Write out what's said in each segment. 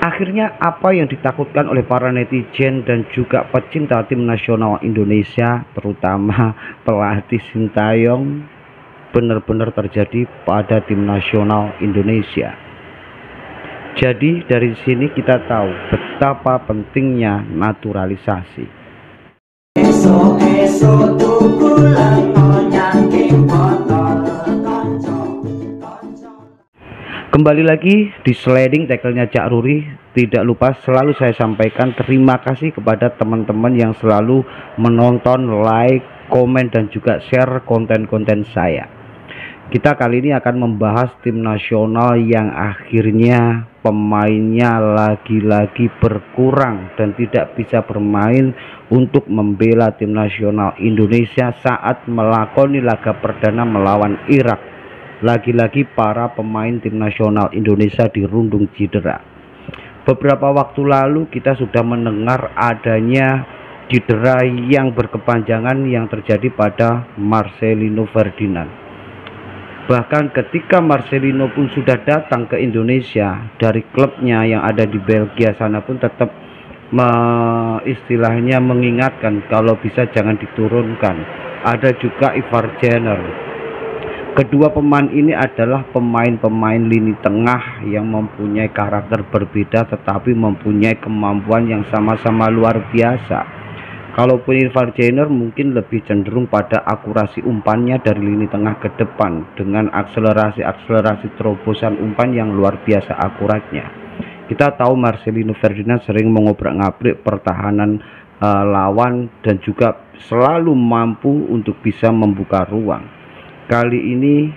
Akhirnya apa yang ditakutkan oleh para netizen dan juga pecinta tim nasional Indonesia, terutama pelatih Sintayong, benar-benar terjadi pada tim nasional Indonesia. Jadi dari sini kita tahu betapa pentingnya naturalisasi. Kembali lagi di sliding tackle-nya Cak Ruri. Tidak lupa selalu saya sampaikan terima kasih kepada teman-teman yang selalu menonton, like, komen, dan juga share konten-konten saya. Kita kali ini akan membahas tim nasional yang akhirnya pemainnya lagi-lagi berkurang dan tidak bisa bermain untuk membela tim nasional Indonesia saat melakoni laga perdana melawan Irak. Lagi-lagi para pemain tim nasional Indonesia dirundung cedera. Beberapa waktu lalu kita sudah mendengar adanya cedera yang berkepanjangan yang terjadi pada Marcelino Ferdinand. Bahkan ketika Marcelino pun sudah datang ke Indonesia dari klubnya yang ada di Belgia sana pun tetap istilahnya mengingatkan kalau bisa jangan diturunkan. Ada juga Ivar Jenner. Kedua pemain ini adalah pemain-pemain lini tengah yang mempunyai karakter berbeda tetapi mempunyai kemampuan yang sama-sama luar biasa. Kalaupun Ivar Jenner mungkin lebih cenderung pada akurasi umpannya dari lini tengah ke depan dengan akselerasi terobosan umpan yang luar biasa akuratnya. Kita tahu Marcelino Ferdinand sering mengobrak-ngabrik pertahanan lawan dan juga selalu mampu untuk bisa membuka ruang. Kali ini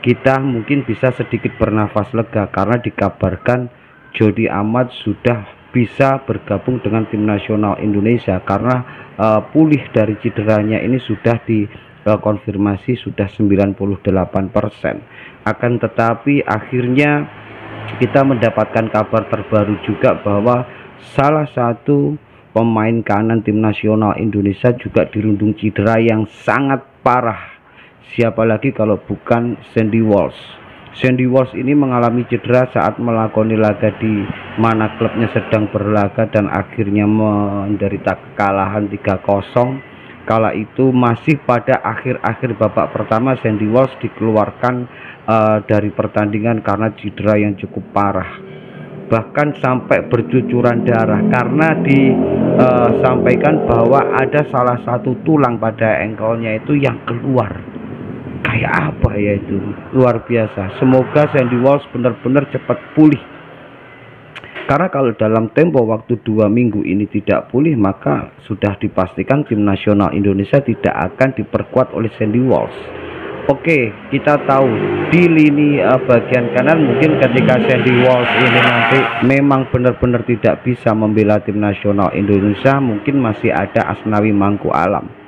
kita mungkin bisa sedikit bernafas lega karena dikabarkan Jody Amat sudah bisa bergabung dengan tim nasional Indonesia karena pulih dari cederanya ini sudah dikonfirmasi sudah 98%. Akan tetapi akhirnya kita mendapatkan kabar terbaru juga bahwa salah satu pemain kanan tim nasional Indonesia juga dirundung cedera yang sangat parah. Siapa lagi kalau bukan Sandy Walsh. Sandy Walsh ini mengalami cedera saat melakoni laga di mana klubnya sedang berlaga dan akhirnya menderita kekalahan 3-0. Kala itu masih pada akhir-akhir babak pertama Sandy Walsh dikeluarkan dari pertandingan karena cedera yang cukup parah. Bahkan sampai bercucuran darah karena disampaikan bahwa ada salah satu tulang pada engkelnya itu yang keluar. Kayak apa ya itu, luar biasa. Semoga Sandy Walsh benar-benar cepat pulih, karena kalau dalam tempo waktu 2 minggu ini tidak pulih maka sudah dipastikan tim nasional Indonesia tidak akan diperkuat oleh Sandy Walsh. Oke, kita tahu di lini bagian kanan mungkin ketika Sandy Walsh ini nanti memang benar-benar tidak bisa membela tim nasional Indonesia, mungkin masih ada Asnawi Mangku Alam.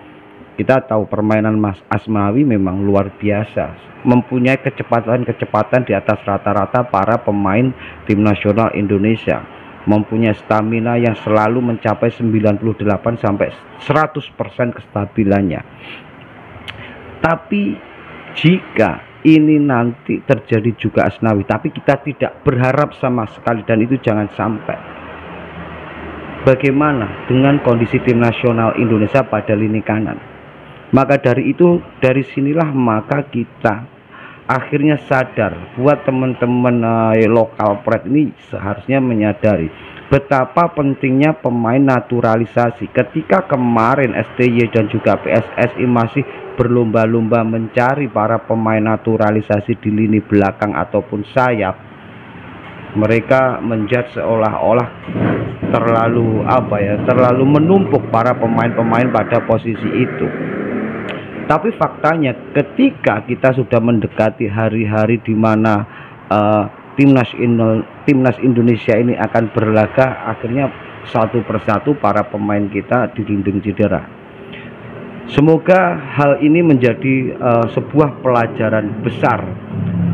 Kita tahu permainan Mas Asnawi memang luar biasa, mempunyai kecepatan di atas rata-rata para pemain tim nasional Indonesia, mempunyai stamina yang selalu mencapai 98 sampai 100% kestabilannya. Tapi jika ini nanti terjadi juga Asnawi, tapi kita tidak berharap sama sekali dan itu jangan sampai. Bagaimana dengan kondisi tim nasional Indonesia pada lini kanan? Maka dari itu, dari sinilah maka kita akhirnya sadar buat teman-teman lokal pride ini seharusnya menyadari betapa pentingnya pemain naturalisasi. Ketika kemarin STY dan juga PSSI masih berlomba-lomba mencari para pemain naturalisasi di lini belakang ataupun sayap, mereka menjudge seolah-olah terlalu menumpuk para pemain-pemain pada posisi itu. Tapi faktanya ketika kita sudah mendekati hari-hari di mana timnas Indonesia ini akan berlaga, akhirnya satu persatu para pemain kita dirundung cedera. Semoga hal ini menjadi sebuah pelajaran besar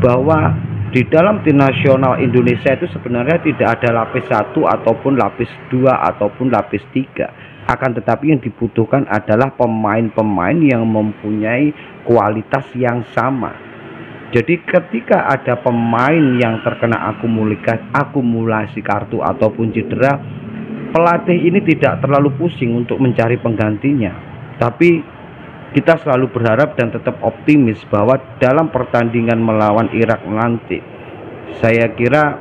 bahwa di dalam tim nasional Indonesia itu sebenarnya tidak ada lapis 1 ataupun lapis 2 ataupun lapis 3. Akan tetapi yang dibutuhkan adalah pemain-pemain yang mempunyai kualitas yang sama. Jadi ketika ada pemain yang terkena akumulasi kartu ataupun cedera, pelatih ini tidak terlalu pusing untuk mencari penggantinya. Tapi kita selalu berharap dan tetap optimis bahwa dalam pertandingan melawan Irak nanti, saya kira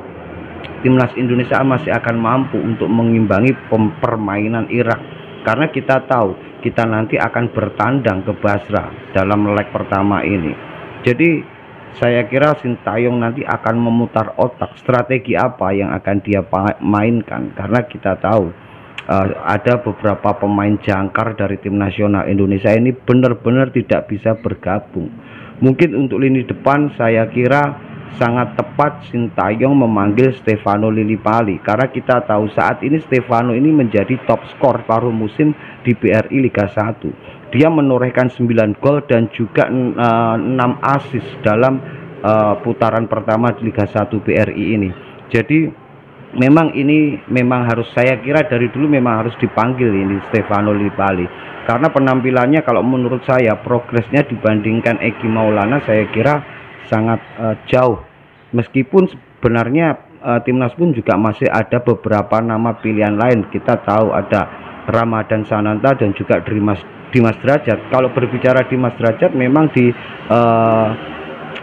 timnas Indonesia masih akan mampu untuk mengimbangi permainan Irak, karena kita tahu kita nanti akan bertandang ke Basra dalam leg pertama ini. Jadi saya kira Sintayong nanti akan memutar otak strategi apa yang akan dia mainkan, karena kita tahu ada beberapa pemain jangkar dari tim nasional Indonesia ini benar-benar tidak bisa bergabung. Mungkin untuk lini depan saya kira sangat tepat Sintayong memanggil Stefano Lillipali, karena kita tahu saat ini Stefano ini menjadi top skor paruh musim di BRI Liga 1. Dia menorehkan 9 gol dan juga 6 assist dalam putaran pertama di Liga 1 BRI ini. Jadi memang harus, saya kira dari dulu memang harus dipanggil ini Stefano Lillipali, karena penampilannya kalau menurut saya progresnya dibandingkan Egy Maulana saya kira sangat jauh. Meskipun sebenarnya timnas pun juga masih ada beberapa nama pilihan lain. Kita tahu ada Ramadan Sananta dan juga Dimas Derajat. Kalau berbicara Dimas Derajat, memang di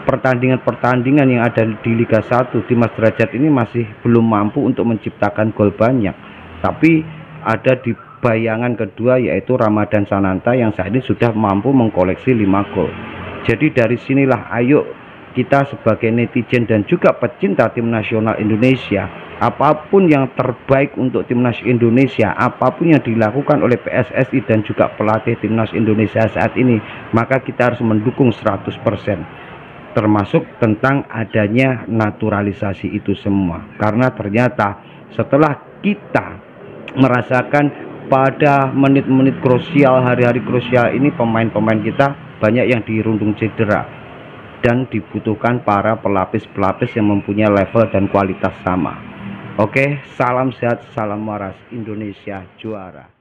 pertandingan-pertandingan yang ada di Liga 1, Dimas Derajat ini masih belum mampu untuk menciptakan gol banyak. Tapi ada di bayangan kedua yaitu Ramadan Sananta yang saat ini sudah mampu mengkoleksi 5 gol. Jadi dari sinilah ayo kita sebagai netizen dan juga pecinta tim nasional Indonesia, apapun yang terbaik untuk timnas Indonesia, apapun yang dilakukan oleh PSSI dan juga pelatih timnas Indonesia saat ini, maka kita harus mendukung 100%, termasuk tentang adanya naturalisasi itu semua. Karena ternyata setelah kita merasakan pada menit-menit krusial, hari-hari krusial ini, pemain-pemain kita banyak yang dirundung cedera dan dibutuhkan para pelapis-pelapis yang mempunyai level dan kualitas sama. Oke, salam sehat, salam waras, Indonesia juara.